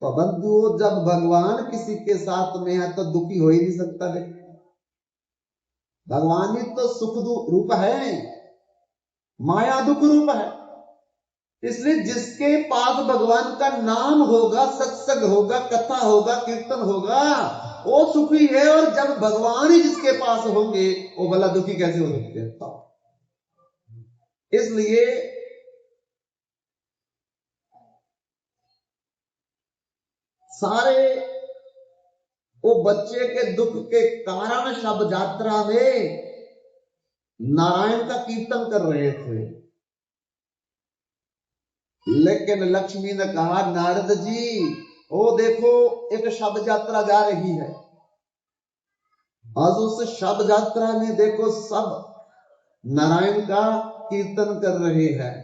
तो बंधुओं, जब भगवान किसी के साथ में है तो दुखी हो ही नहीं सकता व्यक्ति। भगवान ही तो सुख रूप है, माया दुख रूप है। इसलिए जिसके पास भगवान का नाम होगा, सत्संग होगा, कथा होगा, कीर्तन होगा, वो सुखी है। और जब भगवान ही जिसके पास होंगे, वो भला दुखी कैसे हो सकते हैं? इसलिए सारे वो बच्चे के दुख के कारण शब यात्रा में नारायण का कीर्तन कर रहे थे। लेकिन लक्ष्मी ने कहा, नारद जी, ओ देखो एक शब यात्रा जा रही है। आज उस शब यात्रा में देखो सब नारायण का कीर्तन कर रहे हैं,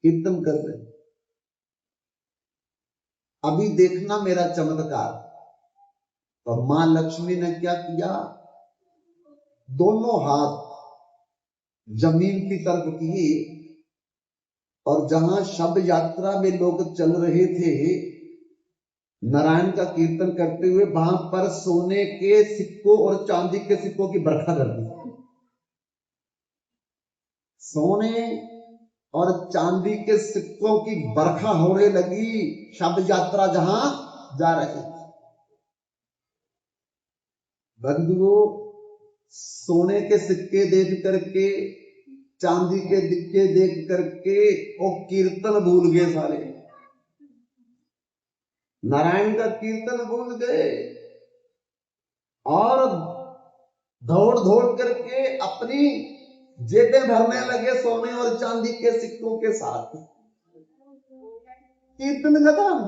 कीर्तन कर रहे। अभी देखना मेरा चमत्कार। तो मां लक्ष्मी ने क्या किया, दोनों हाथ जमीन की तरफ किए, और जहां शब यात्रा में लोग चल रहे थे नारायण का कीर्तन करते हुए, वहां पर सोने के सिक्कों और चांदी के सिक्कों की बरखा कर दी। सोने और चांदी के सिक्कों की बरखा होने लगी शब यात्रा जहां जा रही। बंधुओं, सोने के सिक्के देख करके, चांदी के सिक्के देख करके वो कीर्तन भूल गए सारे, नारायण का कीर्तन भूल गए, और दौड़ दौड़ करके अपनी जेबें भरने लगे सोने और चांदी के सिक्कों के साथ। कीर्तन खत्म,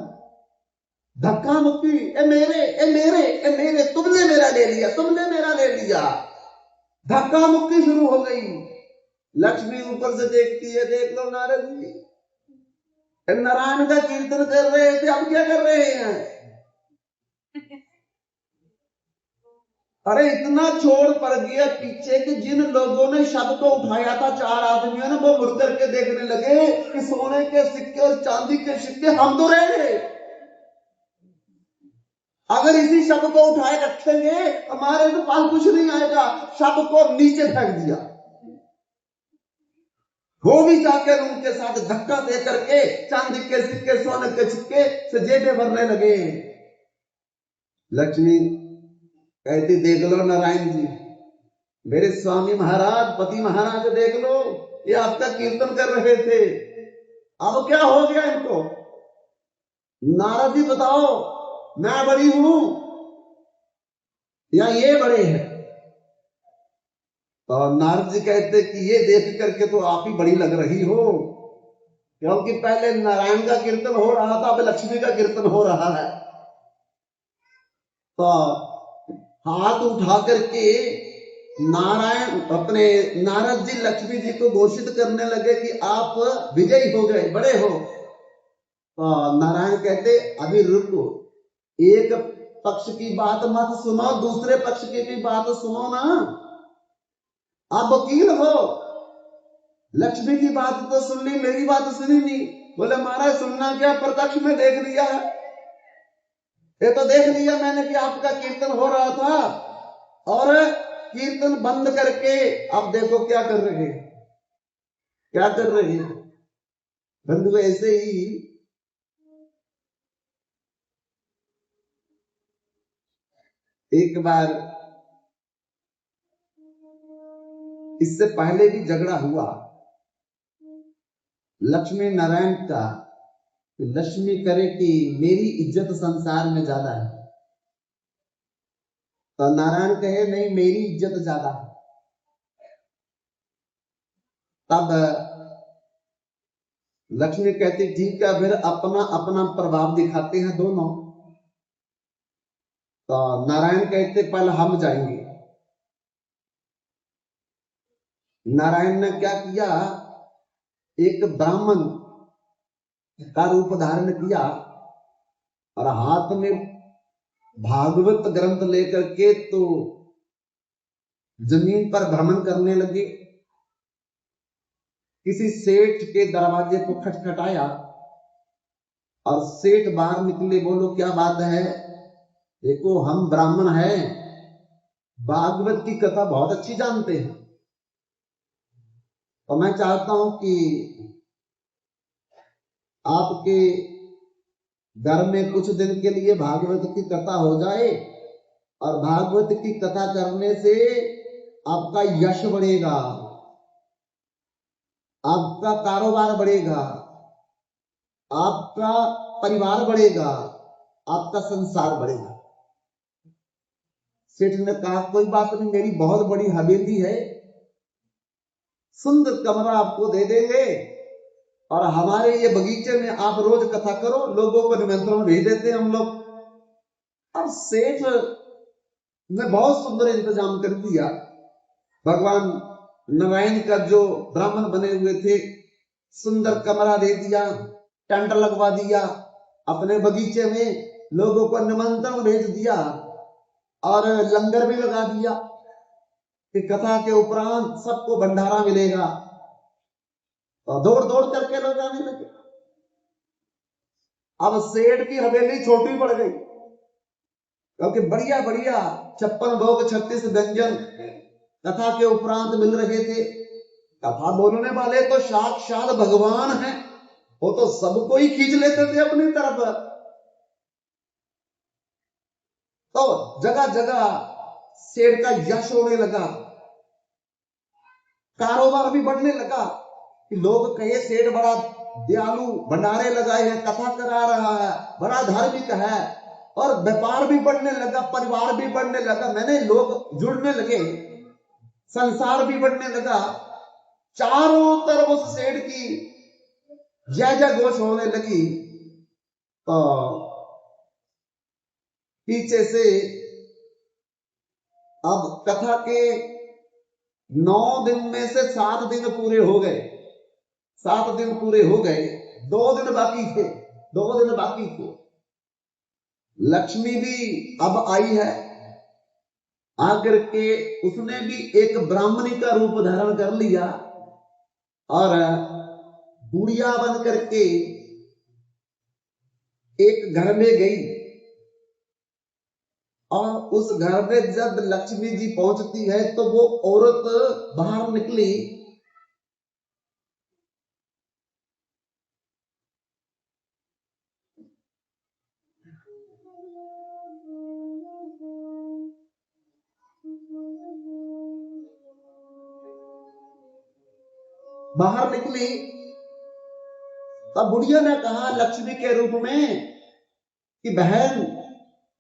धक्का मुक्की, ए मेरे, ए मेरे, ए मेरे, तुमने मेरा ले लिया, तुमने मेरा ले लिया, धक्का मुक्की शुरू हो गई। लक्ष्मी ऊपर से देखती है, देख लो नारद जी नारायण का कीर्तन कर रहे थे, अब क्या कर रहे हैं? अरे इतना छोड़ पड़ गया पीछे कि जिन लोगों ने शब्द को उठाया था, 4 आदमियों ने, वो मुड़ करके देखने लगे कि सोने के सिक्के और चांदी के सिक्के हम तो रह गए। अगर इसी शब्द को उठाए रखेंगे हमारे तो पास कुछ नहीं आएगा। शब्द को नीचे फेंक दिया। वो भी जाकर उनके साथ धक्का दे करके चांदी के सिक्के, सोने के सिक्के से जेबें भरने लगे। लक्ष्मी कहती, देख लो नारायण जी, मेरे स्वामी महाराज, पति महाराज, देख लो, ये आपका कीर्तन कर रहे थे, अब क्या हो गया इनको? नारद जी बताओ, मैं बड़ी हूं या ये बड़े हैं? तो नारद जी कहते कि ये देख करके तो आप ही बड़ी लग रही हो, क्योंकि पहले नारायण का कीर्तन हो रहा था, अब लक्ष्मी का कीर्तन हो रहा है। तो हाथ उठा करके नारायण अपने नारद जी लक्ष्मी जी को घोषित करने लगे कि आप विजयी हो गए, बड़े हो। तो नारायण कहते, अभी रुको, एक पक्ष की बात मत सुनो, दूसरे पक्ष की भी बात सुनो ना। आप वकील हो, लक्ष्मी की बात तो सुन ली, मेरी बात सुनी नहीं। बोले महाराज सुनना क्या, प्रत्यक्ष में देख लिया है, ये तो देख लिया मैंने कि आपका कीर्तन हो रहा था, और कीर्तन बंद करके अब देखो क्या कर रहे हैं, क्या कर रहे हैं। बंधु, ऐसे ही एक बार इससे पहले भी झगड़ा हुआ लक्ष्मी नारायण का। लक्ष्मी करे कि मेरी इज्जत संसार में ज्यादा है, तो नारायण कहे नहीं, मेरी इज्जत ज्यादा है। तब लक्ष्मी कहती, ठीक है, फिर अपना अपना प्रभाव दिखाते हैं दोनों। तो नारायण कहते, पहले हम जाएंगे। नारायण ने क्या किया, एक ब्राह्मण का रूप धारण किया और हाथ में भागवत ग्रंथ लेकर के तो जमीन पर भ्रमण करने लगे। किसी सेठ के दरवाजे को खटखटाया, और सेठ बाहर निकले, बोलो क्या बात है? देखो हम ब्राह्मण हैं, भागवत की कथा बहुत अच्छी जानते हैं, और मैं चाहता हूं कि आपके घर में कुछ दिन के लिए भागवत की कथा हो जाए, और भागवत की कथा करने से आपका यश बढ़ेगा, आपका कारोबार बढ़ेगा, आपका परिवार बढ़ेगा, आपका संसार बढ़ेगा। सेठ ने कहा कोई बात नहीं, मेरी बहुत बड़ी हवेली है, सुंदर कमरा आपको दे देंगे, और हमारे ये बगीचे में आप रोज कथा करो, लोगों को निमंत्रण भेज देते हैं हम लोग। अब सेठ ने बहुत सुंदर इंतजाम कर दिया। भगवान नारायण का जो ब्राह्मण बने हुए थे, सुंदर कमरा दे दिया, टेंट लगवा दिया, अपने बगीचे में लोगों को निमंत्रण भेज दिया, और लंगर भी लगा दिया कि कथा के उपरांत सबको भंडारा मिलेगा। और दौड़ दौड़ करके लोग आने लगे। अब सेठ की हवेली छोटी पड़ गई, क्योंकि बढ़िया बढ़िया 56 भोग 36 व्यंजन कथा के उपरांत मिल रहे थे। कथा बोलने वाले तो साक्षात भगवान हैं, वो तो सबको ही खींच लेते थे अपनी तरफ। तो जगह जगह सेठ का यश होने लगा, कारोबार भी बढ़ने लगा, कि लोग कहे सेठ बड़ा दयालु, भंडारे लगाए हैं, कथा करा रहा है, बड़ा धार्मिक है, और व्यापार भी बढ़ने लगा, परिवार भी बढ़ने लगा, मैंने लोग जुड़ने लगे, संसार भी बढ़ने लगा। चारों तरफ उस सेठ की जय जय घोष होने लगी। तो पीछे से अब कथा के 9 दिन में से 7 दिन पूरे हो गए, 7 दिन पूरे हो गए, 2 दिन बाकी थे, 2 दिन बाकी थे। लक्ष्मी भी अब आई है, आकर के उसने भी एक ब्राह्मणी का रूप धारण कर लिया, और बुढ़िया बन करके एक घर में गई। और उस घर में जब लक्ष्मी जी पहुंचती है तो वो औरत बाहर निकली, बाहर निकली। तब बुढ़िया ने कहा लक्ष्मी के रूप में कि बहन,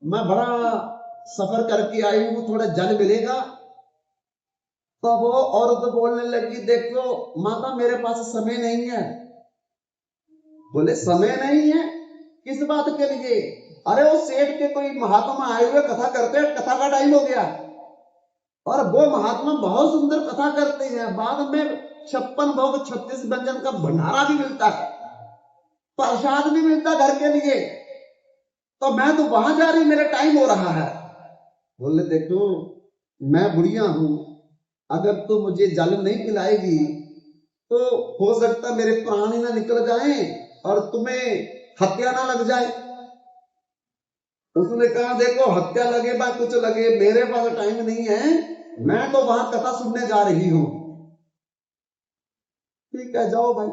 मैं बड़ा सफर करके आई हूं, थोड़ा जल मिलेगा? तो वो औरत बोलने लगी, देखो माता मेरे पास समय नहीं है। बोले समय नहीं है किस बात के लिए? अरे वो सेठ के कोई महात्मा आए हुए कथा करते हैं, कथा का टाइम हो गया, और वो महात्मा बहुत सुंदर कथा करते हैं, बाद में 56 भोग 36 व्यंजन का भंडारा भी मिलता है, प्रसाद भी मिलता घर के लिए, तो मैं तो वहां जा रही, मेरा टाइम हो रहा है। बोले देखो मैं बुढ़िया हूं, अगर तू मुझे जल नहीं पिलाएगी तो हो सकता मेरे प्राण ही ना निकल जाए और तुम्हें हत्या ना लग जाए। उसने कहा देखो हत्या लगे बा कुछ लगे, मेरे पास टाइम नहीं है, मैं तो वहां कथा सुनने जा रही हूं। ठीक है जाओ भाई।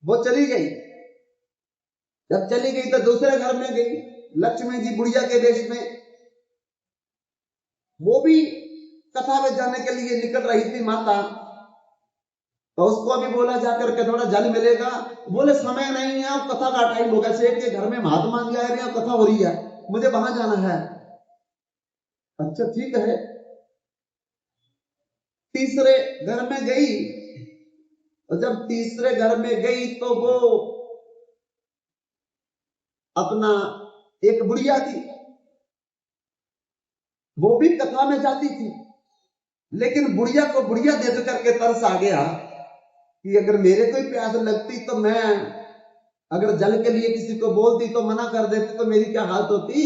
वो चली गई। जब चली गई तो दूसरे घर में गई, लक्ष्मी जी बुढ़िया के देश में, वो भी कथा में जाने के लिए निकल रही थी माता। तो उसको भी बोला जाकर के थोड़ा जल मिलेगा। बोले समय नहीं है, कथा का टाइम हो गया, सेठ के घर में महात्मा जी आए हैं, कथा हो रही है, मुझे वहां जाना है। अच्छा ठीक है। तीसरे घर में गई, और जब तीसरे घर में गई तो वो अपना एक बुढ़िया थी, वो भी कथा में जाती थी, लेकिन बुढ़िया को बुढ़िया देख करके तरस आ गया कि अगर मेरे कोई प्यास लगती तो मैं अगर जल के लिए किसी को बोलती तो मना कर देती तो मेरी क्या हालत होती।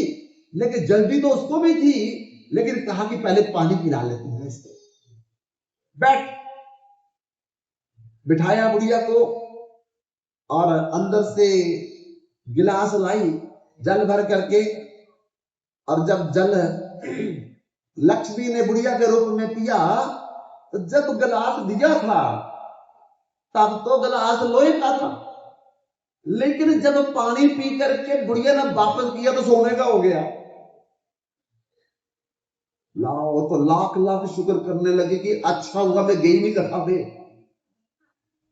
लेकिन जल्दी तो उसको भी थी, लेकिन कहा कि पहले पानी पिला लेती है इसको। बैठ, बिठाया बुढ़िया को, और अंदर से गिलास लाई जल भर करके। और जब जल लक्ष्मी ने बुढ़िया के रूप में पिया, तो जब गिलास दिया था तब तो गिलास लोहे का था, लेकिन जब पानी पी करके बुढ़िया ने वापस किया तो सोने का हो गया। लाओ तो लाख लाख शुक्र करने लगे कि अच्छा हुआ मैं गई नहीं कथा पे।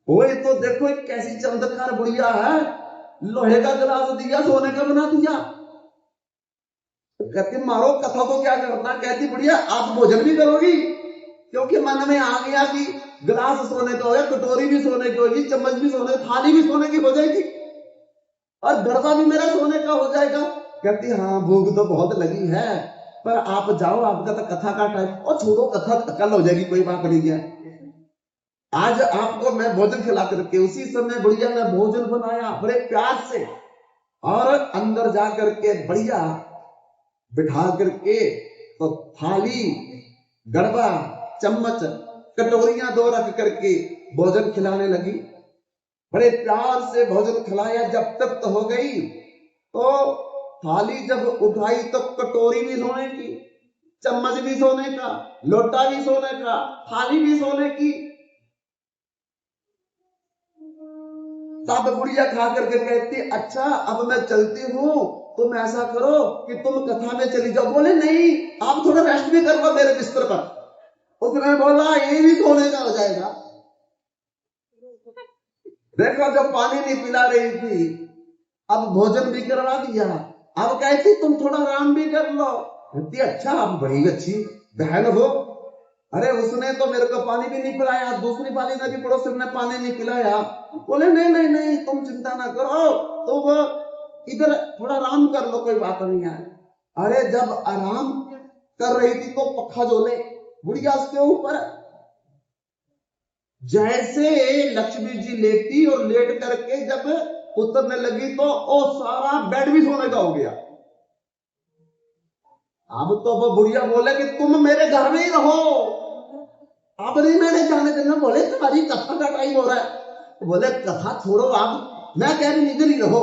ओए तो देखो एक कैसी चमत्कार बुढ़िया है, लोहे का गिलास दिया सोने का बना दिया। कहती मारो कथा को क्या करना। कहती बुढ़िया आप भोजन भी करोगी, क्योंकि मन में आ गया कि गिलास सोने का होगा, कटोरी भी सोने की होगी, चम्मच भी सोने, थाली भी सोने की हो जाएगी, और गड़बा भी मेरा सोने का हो जाएगा। कहती हाँ भूख तो बहुत लगी है, पर आप जाओ, आपका तो कथा का टाइम। और छोड़ो कथा कल हो जाएगी, कोई बात नहीं है, आज आपको मैं भोजन खिला करके। उसी समय बुढ़िया ने भोजन बनाया बड़े प्यार से, और अंदर जा करके बढ़िया बिठा करके तो थाली, गड़बा, चम्मच, कटोरियां दो रख करके भोजन खिलाने लगी। बड़े प्यार से भोजन खिलाया। जब तक तो हो गई, तो थाली जब उठाई तो कटोरी भी सोने की, चम्मच भी सोने का, लोटा भी सोने का, थाली भी सोने की। तब बुढ़िया खा करके कहती अच्छा अब मैं चलती हूँ, तुम ऐसा करो कि तुम कथा में चली जाओ। बोले नहीं, आप थोड़ा रेस्ट भी करो मेरे बिस्तर पर। उसने बोला ये भी सोने का हो जाएगा। देखो जब पानी नहीं पिला रही थी, अब भोजन भी करवा दिया, अब कहती तुम थोड़ा आराम भी कर लो। कहती अच्छा आप बड़ी अच्छी बहन हो। अरे उसने तो मेरे को पानी भी नहीं पिलाया, दूसरी वाली ने भी पड़ोसी ने पानी नहीं पिलाया। बोले नहीं नहीं नहीं तुम चिंता ना करो, तुम इधर थोड़ा आराम कर लो, कोई बात नहीं है। अरे जब आराम कर रही थी तो पक्का झोले बुढ़िया उसके ऊपर। जैसे लक्ष्मी जी लेटी और लेट करके जब उतरने लगी तो वो सारा बेड भी सोने का हो गया। अब तो वो बुढ़िया बोले कि तुम मेरे घर में ही रहो, अब नहीं मैंने जाने देना। बोले तुम्हारी कथा का टाइम हो रहा है। बोले कथा छोड़ो आप, मैं कह रही इधर ही रहो।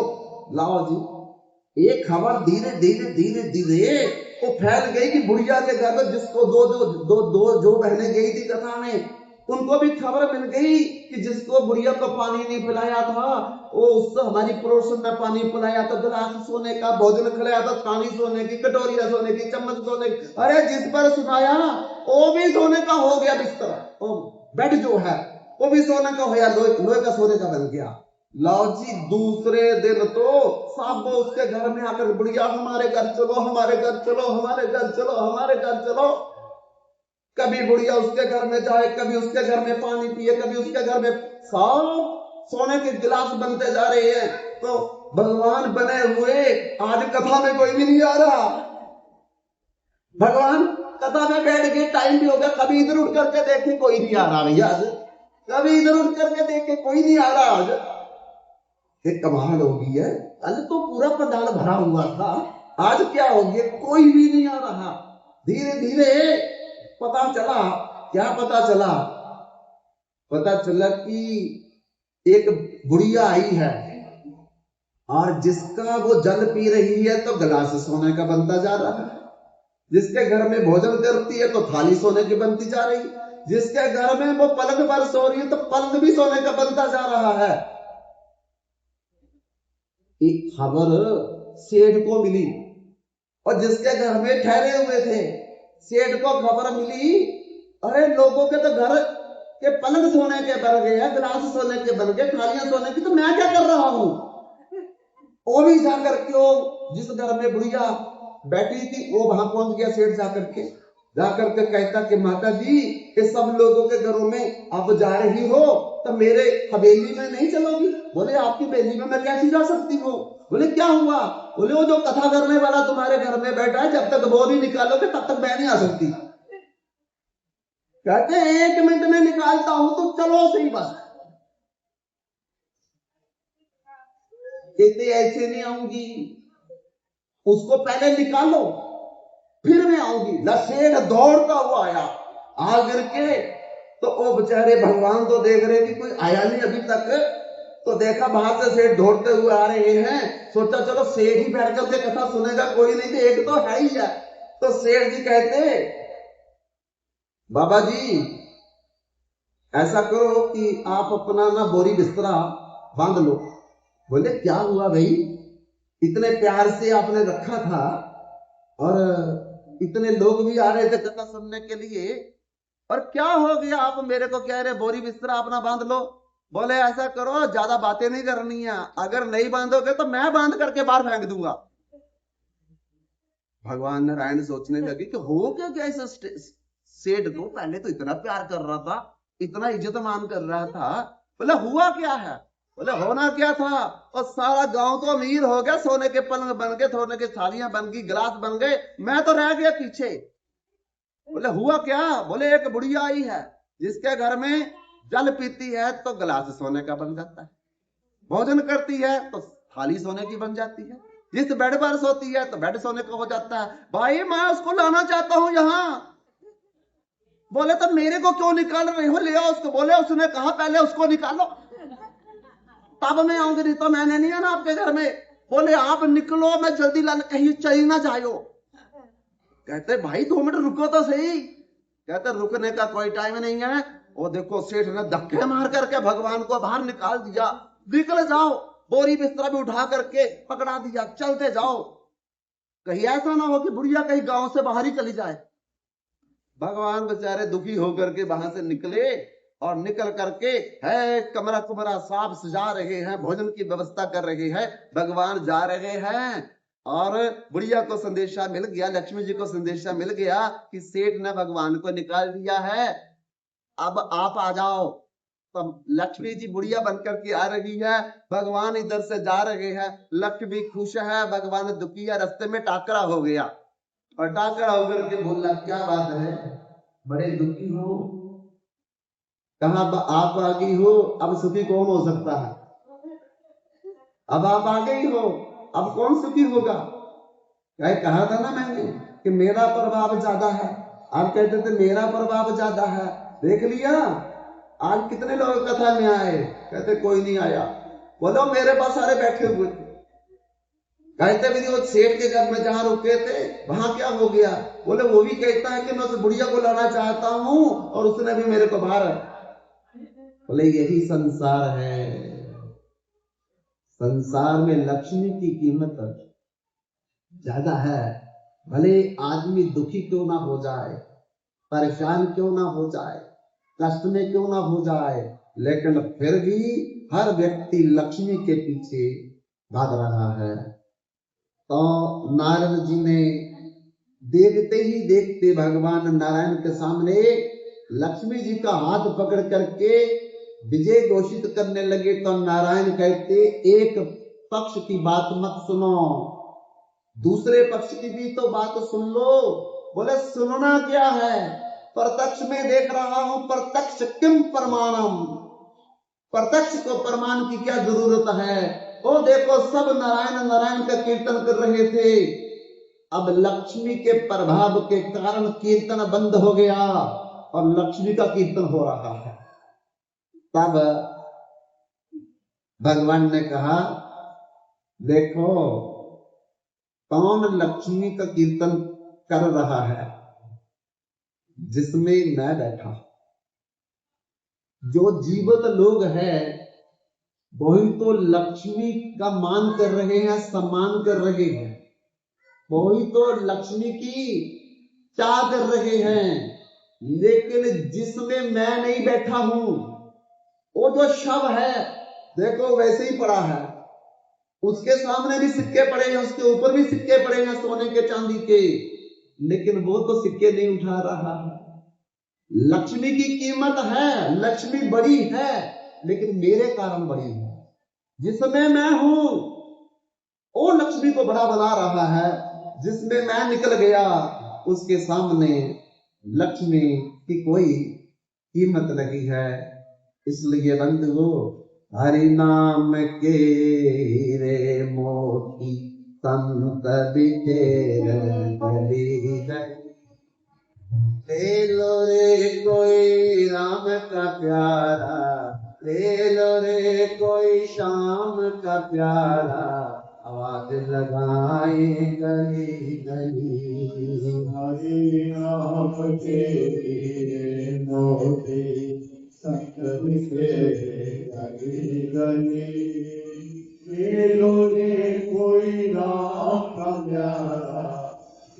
लाओ जी, एक खबर धीरे धीरे धीरे धीरे वो फैल गई कि बुढ़िया के घर में जिसको दो जो बहनें गई थी कथा में, उनको भी खबर मिल गई कि जिसको बुढ़िया को पानी नहीं पिलाया था, वो उसको हमारी पड़ोसन ने पानी पिलाया था, गिलास सोने का, भोजन खिलाया था, थाली सोने की, कटोरिया सोने की, चम्मच सोने की। अरे जिस पर सुनाया वो भी सोने का हो गया बिस्तर, बेड जो है वो भी सोने का हो गया, लोहे का सोने का बन गया। लाओ जी दूसरे दिन तो सब उसके घर में आकर बुढ़िया हमारे घर चलो, हमारे घर चलो, हमारे घर चलो, हमारे घर चलो। कभी बुढ़िया उसके घर में जाए, कभी उसके घर में पानी पिए, कभी उसके घर में, सब सोने के गिलास बनते जा रहे हैं। तो भगवान बने हुए आज कथा में कोई भी नहीं आ रहा। भगवान कथा में बैठ गए, टाइम भी हो गया, कभी इधर उठ करके देखे कोई नहीं आ रहा भैया आज, कभी इधर उठ करके देखे कोई नहीं आ रहा आज। एक कमाल हो गई है, कल तो पूरा पंडाल भरा हुआ था, आज क्या हो गया कोई भी नहीं आ रहा। धीरे धीरे पता चला, क्या पता चला? पता चला कि एक बुढ़िया आई है, और जिसका वो जल पी रही है तो गिलास सोने का बनता जा रहा है, जिसके घर में भोजन करती है तो थाली सोने की बनती जा रही, जिसके घर में वो पलंग पर सो रही है तो पलंग भी सोने का बनता जा रहा है। एक खबर सेठ को मिली, और जिसके घर में ठहरे हुए थे सेठ को खबर मिली, अरे लोगों के तो घर के पलंग सोने के बन गए हैं, गिलास सोने के बन गए, थालियां सोने की, तो मैं क्या कर रहा हूं? वो भी जाकर क्यों, जिस घर में बुढ़िया बैठी थी वो वहां पहुंच गया सेठ जाकर के, जाकर के कहता कि माता जी ये सब लोगों के घरों में आप जा रही हो तो मेरे हवेली में नहीं चलोगी? बोले आपकी हवेली में मैं कैसे जा सकती हूँ? बोले क्या हुआ? बोले वो जो कथा करने वाला तुम्हारे घर में बैठा है, जब तक वो नहीं निकालोगे तब तक मैं नहीं आ सकती। कहते 1 मिनट में निकालता हूं तो चलो सही बस। कहते ऐसे नहीं आऊंगी, उसको पहले निकालो फिर मैं आऊंगी। लसेर दौड़ता हुआ आया, आ गिर के तो वो बेचारे भगवान तो देख रहे कि कोई आया नहीं अभी तक, तो देखा बाहर से सेठ दौड़ते हुए आ रहे हैं, सोचा चलो सेठ ही बैठ करके कथा सुनेगा, कोई नहीं तो एक तो है ही है। तो सेठ जी कहते बाबा जी ऐसा करो कि आप अपना ना बोरी बिस्तरा बांध लो। बोले क्या हुआ भाई, इतने प्यार से आपने रखा था और इतने लोग भी आ रहे थे कथा सुनने के लिए, और क्या हो गया आप मेरे को कह रहे बोरी बिस्तरा अपना बांध लो। बोले ऐसा करो ज्यादा बातें नहीं करनी है, अगर नहीं बांधोगे तो मैं बांध करके बाहर फेंक दूंगा। भगवान नारायण सोचने लगे कि हो क्या क्या इस सेठ को, पहले तो इतना प्यार कर रहा था, इतना इज्जत मान कर रहा था, बोले हुआ क्या है। बोले होना क्या था, और सारा गांव तो अमीर हो गया, सोने के पलंग बन गए, सोने की थालियां बन गई, गिलास बन गए, मैं तो रह गया पीछे। बोले हुआ क्या। बोले एक बुढ़िया आई है जिसके घर में जल पीती है तो गिलास सोने का बन जाता है, भोजन करती है तो थाली सोने की बन जाती है, जिस बेड पर सोती है तो बेड सोने का हो जाता है। भाई मैं उसको लाना चाहता हूं यहां। बोले तो मेरे को क्यों निकाल रहे हो, ले आओ उसको। बोले उसने कहा पहले उसको निकालो तब मैं आऊंगी, नहीं तो मैंने नहीं आना आपके घर में। बोले आप निकलो, मैं जल्दी लाल कहीं चली ना जाओ। कहते भाई 2 मिनट रुको तो सही। कहते रुकने का कोई टाइम नहीं है। वो देखो सेठ ने धक्के मार करके भगवान को बाहर निकाल दिया, निकल जाओ, बोरी बिस्तरा भी उठा करके पकड़ा दिया, चलते जाओ, कहीं ऐसा ना हो कि बुढ़िया कहीं गांव से बाहर ही चली जाए। भगवान बेचारे दुखी होकर के वहां से निकले और निकल करके है कमरा कुमरा साफ सजा रहे हैं, भोजन की व्यवस्था कर रहे हैं, भगवान जा रहे हैं। और बुढ़िया को संदेशा मिल गया, लक्ष्मी जी को संदेशा मिल गया कि सेठ ने भगवान को निकाल दिया है, अब आप आ जाओ। तब लक्ष्मी जी बुढ़िया बनकर के आ रही है, भगवान इधर से जा रहे हैं, लक्ष्मी खुश है, भगवान दुखी है। रास्ते में टाकरा हो गया और टाकरा होकर के बोला क्या बात है, बड़े दुखी हो, कहां आप आ गई हो, अब सुखी कौन हो सकता है, अब आप आ गई हो, अब कौन सुखी होगा। कहा था ना मैंने कि मेरा प्रभाव ज्यादा है, आप कहते थे मेरा प्रभाव ज्यादा है, देख लिया आज कितने लोग कथा में आए, कहते कोई नहीं आया। बोलो मेरे पास सारे बैठे हुए थे। कहते भी वो सेठ के घर में जहां रुके थे वहां क्या हो गया। बोले वो भी कहता है कि मैं उस बुढ़िया को लाना चाहता हूं और उसने भी मेरे को बाहर। बोले यही संसार है, संसार में लक्ष्मी की कीमत ज्यादा है। भले आदमी दुखी क्यों ना हो जाए, परेशान क्यों ना हो जाए, कष्ट में क्यों ना हो जाए, लेकिन फिर भी हर व्यक्ति लक्ष्मी के पीछे भाग रहा है। तो नारद जी ने देखते ही देखते भगवान नारायण के सामने लक्ष्मी जी का हाथ पकड़ करके विजय घोषित करने लगे। तो नारायण कहते एक पक्ष की बात मत सुनो, दूसरे पक्ष की भी तो बात सुन लो। बोले सुनना क्या है, प्रत्यक्ष में देख रहा हूं, प्रत्यक्ष किम प्रमाणम, प्रत्यक्ष को प्रमाण की क्या जरूरत है। ओ देखो सब नारायण नारायण का कीर्तन कर रहे थे, अब लक्ष्मी के प्रभाव के कारण कीर्तन बंद हो गया और लक्ष्मी का कीर्तन हो रहा है। तब भगवान ने कहा देखो कौन लक्ष्मी का कीर्तन कर रहा है, जिसमें मैं बैठा। जो जीवित लोग हैं वही तो लक्ष्मी का मान कर रहे हैं, सम्मान कर रहे हैं, वही तो लक्ष्मी की चाह कर रहे हैं। लेकिन जिसमें मैं नहीं बैठा हूं वो जो शव है देखो वैसे ही पड़ा है, उसके सामने भी सिक्के पड़े हैं, उसके ऊपर भी सिक्के पड़े हैं सोने के चांदी के, लेकिन वो तो सिक्के नहीं उठा रहा है। लक्ष्मी की कीमत है, लक्ष्मी बड़ी है, लेकिन मेरे कारण बड़ी है। जिसमें मैं हूं वो लक्ष्मी को बड़ा बना रहा है, जिसमें मैं निकल गया उसके सामने लक्ष्मी की कोई कीमत नहीं है। इसलिए बंधुओं हरि नाम के रे मोती संत बिखेर ले लो रे कोई राम का प्यारा, ले लो रे कोई शाम का प्यारा, आवाज लगाए गली गली। हरि नाम के लिए मोती संत बिखरे गली गली। ले लो रे कोई राम का प्यारा,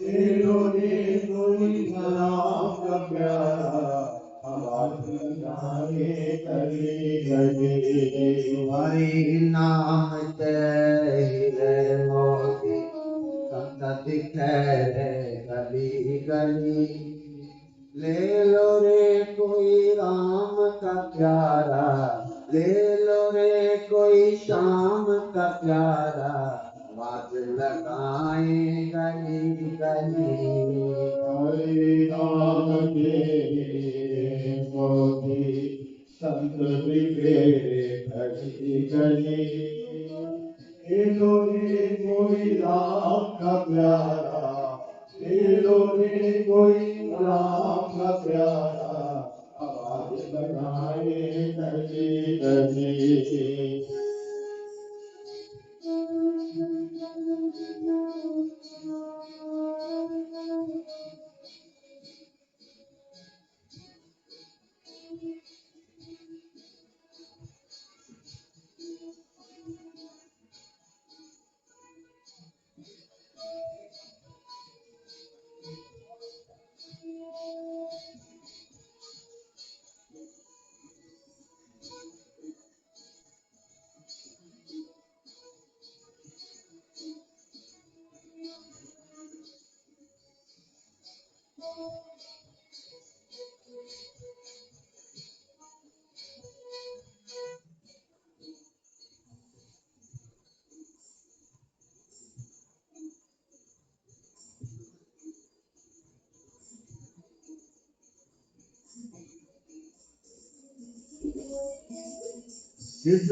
ले लो रे कोई राम का प्यारा, आवाज लगाए गली गली। हरि नाम के हीरे मोती संत बिखरे गली गली। ले लो रे कोई राम का प्यारा, ले लो रे कोई शाम का प्यारा, आवाज लगाए गली गली। हरि नाम के मोती संत बिखरे गली गली। ले लो रे कोई राम का प्यारा, ले लो रे कोई राम का प्यारा, आवाज लगाए गली गली।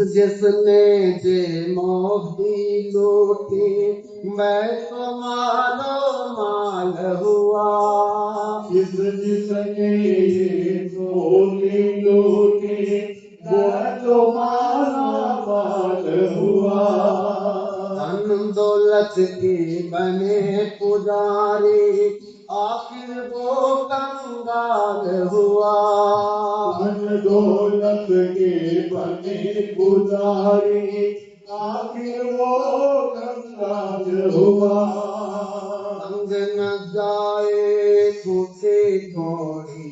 जिसने जे मोती लूटी, मैं तो मालो माल हुआ। जिसने ये मोती लूटी, वह तो माला माल हुआ। धन दौलत के बने पुजारी, आखिर वो कंगाल हुआ। धन दौलत के बने पुजारी, आखिर वो कंगाल हुआ। संग न जाए फूटे थोड़ी,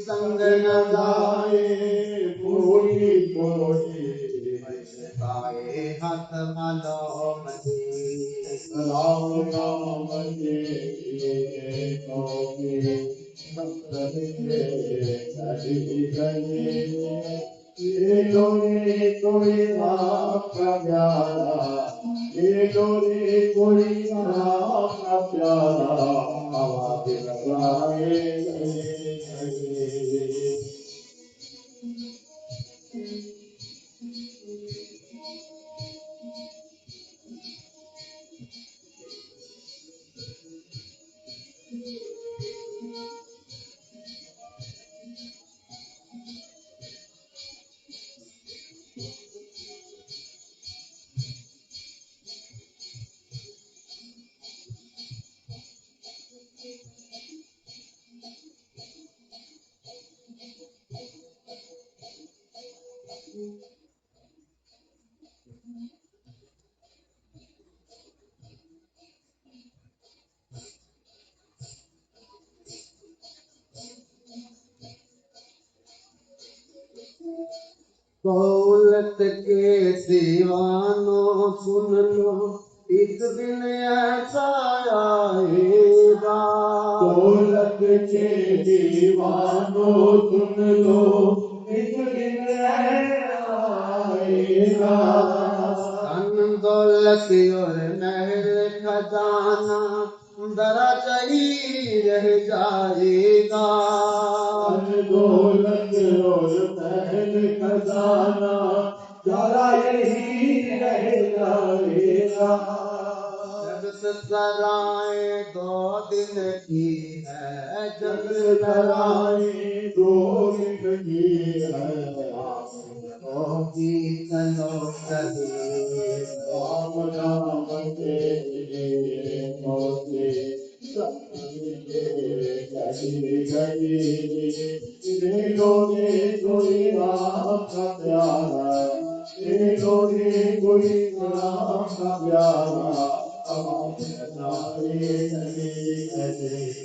संग न जाए कोई कोई गाए हाथ मनोमनी। राम नाम के लिए संत बिखरे गली गली। ले लो रे कोई राम का प्यारा, ले लो रे कोई राम का प्यारा, आवाज लगाए गली गली। दौलत के दीवानों सुन लो, एक दिन ऐसा आएगा। दौलत के दीवानों सुन लो, एक दिन ऐसा आएगा। धन दौलत और महल खजाना दरा चढ़ी रह जाएगा। धन दौलत और महल खजाना जरा यही रह जाएगा। जगत सराय 2 दिन की है, जग जगत सराय सराय 2 दिन की है, होगी चलो कभी राम नाम के मोती गली गली दिलों में कोई राम का प्यारा दिलों में कोई राम का प्यारा अब नारे गली गली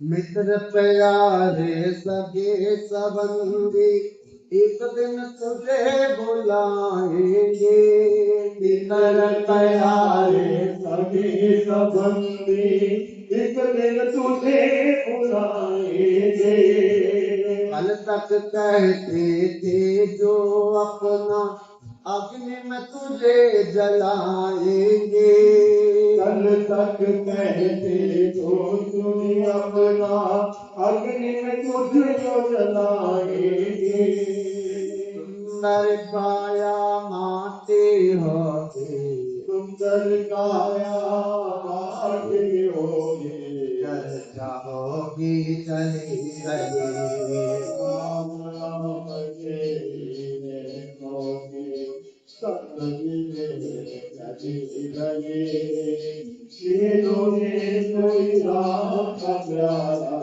मित्र प्यारे सगे संबंधी एक दिन तुझे बुलाएंगे मित्र प्यारे सभी संबंधी एक दिन तुझे बुलाएंगे कल तक कहते थे जो अपना अग्नि में तुझे जलाएंगे कल तक कहते तो तुझे अपना अग्नि में तुझको जलाएंगे सुंदर काया माटे होते सुंदर काया माटी होगी चर्चा होगी चली गई राम नाम के होगी सतजी गली गली दिलों में कोई राम का प्यारा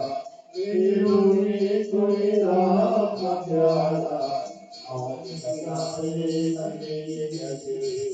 दिलों में कोई राम का प्यारा और सताए लगे लगे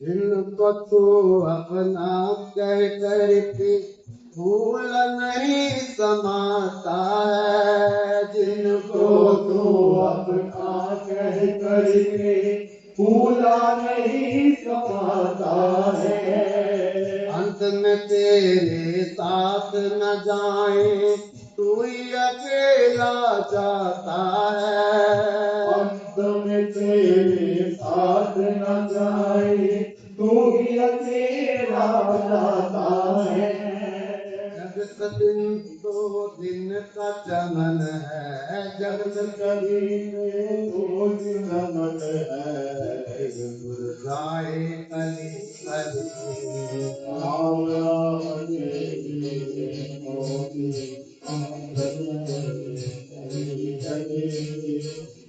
जिनको तू अपना कह करके भूल नहीं समाता है जिनको तो अपना कह करके भूला नहीं समाता है अंत में तेरे साथ न जाए तू ही अकेला जाता है अंत में तेरे साथ न जाए तू ही अकेला जाता है जगत दिन दो दिन का चमन है जगत कभी तो मन है जाए कली कली राम राम मोती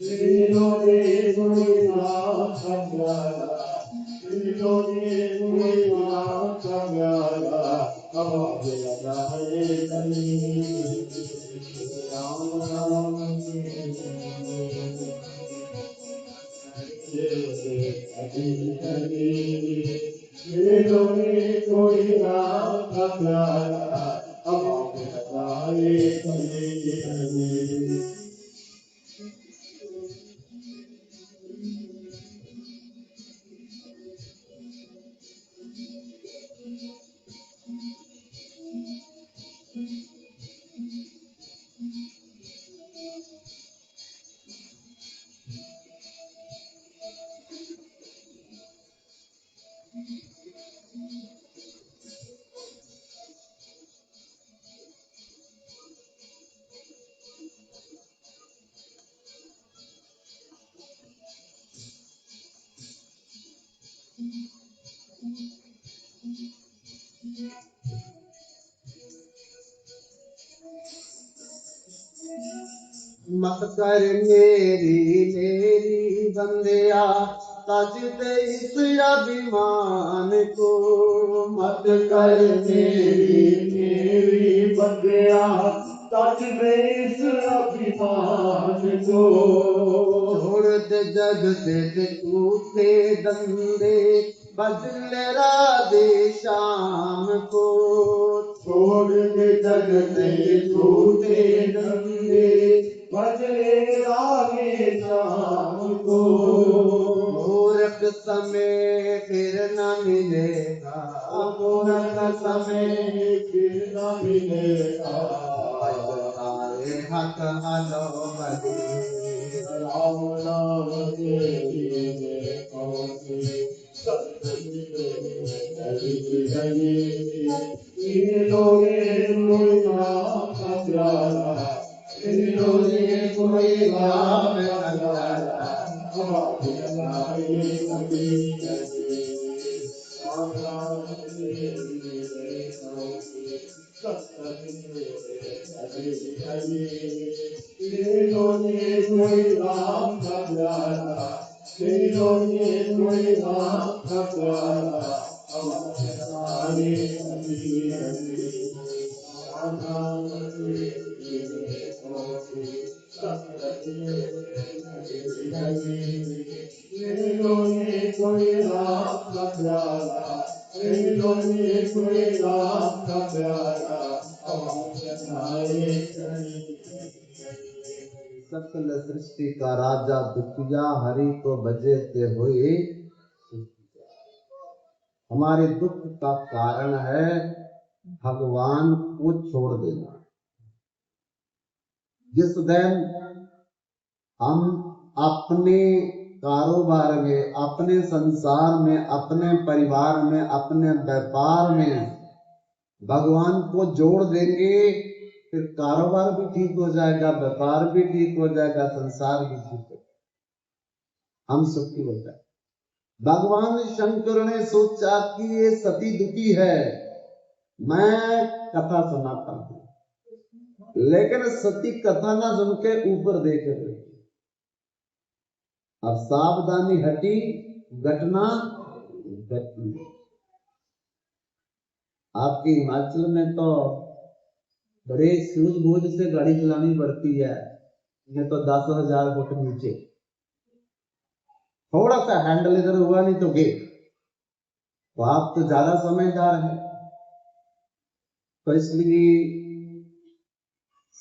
दिलों में कोई राम का प्यारा दिलों में कोई राम का प्यारा अब लगाए कली राम राम दिलों में कोई राम का प्यारा अब लगाए कली मत कर मेरी मेरी बंदिया तजते इस अभिमान को, मत कर मेरी मेरी बंदिया तज में इस अभिमान को। छोड़ दे जग से टूटे दंदे बदल राधे शाम को, छोड़ के जग से छूटे धंधे बजरे रागे शाम को। मूर्ख समय फिर न मिलेगा, मूर्ख समय फिर न मिलेगा। तारे हक हलो राम नाम के लिए पहुंचे सतसंग कोई राम का प्यारा, कोई राम का प्यारा, हमारे लाए सभी राम नाम के लिए पहुंचे सतसंग कोई राम का प्यारा, कोई राम का प्यारा, हमारे कोई राम का प्यारा, कोई राम का प्यारा, सकल सृष्टि का राजा दुखिया हरि को भजे ते हुए। हमारे दुख का कारण है भगवान को छोड़ देना। जिस दिन हम अपने कारोबार में, अपने संसार में, अपने परिवार में, अपने व्यापार में भगवान को जोड़ देंगे, फिर कारोबार भी ठीक हो जाएगा, व्यापार भी ठीक हो जाएगा, संसार भी ठीक हो जाएगा, हम सुखी हो जाएंगे। भगवान शंकर ने सोचा कि ये सती दुखी है, मैं कथा सुनाता हूं, लेकिन सती कथा ना सुन के ऊपर देख रही। अब सावधानी हटी, घटना घटी। आपके हिमाचल में तो बड़े सूझबूझ से गाड़ी चलानी पड़ती है, ये तो 10,000 फुट नीचे, थोड़ा सा हैंडल इधर हुआ नहीं तो गिर। तो आप तो ज्यादा समझदार हैं, तो इसलिए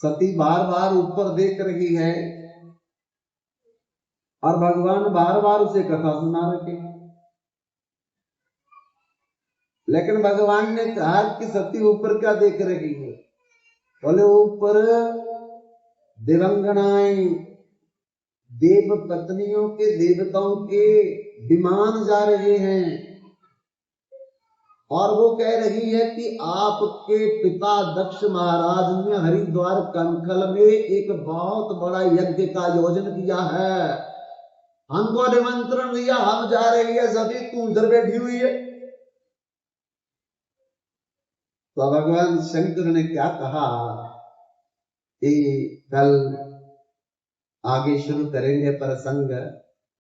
सती बार बार ऊपर देख रही है और भगवान बार बार उसे कथा सुना रहे हैं। लेकिन भगवान ने कहा कि सती ऊपर क्या देख रही है? बोले ऊपर दिवंगनाएं, देव पत्नियों के, देवताओं के विमान जा रहे हैं और वो कह रही है कि आपके पिता दक्ष महाराज ने हरिद्वार कंखल में एक बहुत बड़ा यज्ञ का आयोजन किया है, हमको निमंत्रण दिया, हम जा रही है, सभी तू उधर बैठी हुई है। तो भगवान शंकर ने क्या कहा कि कल आगे शुरू करेंगे प्रसंग।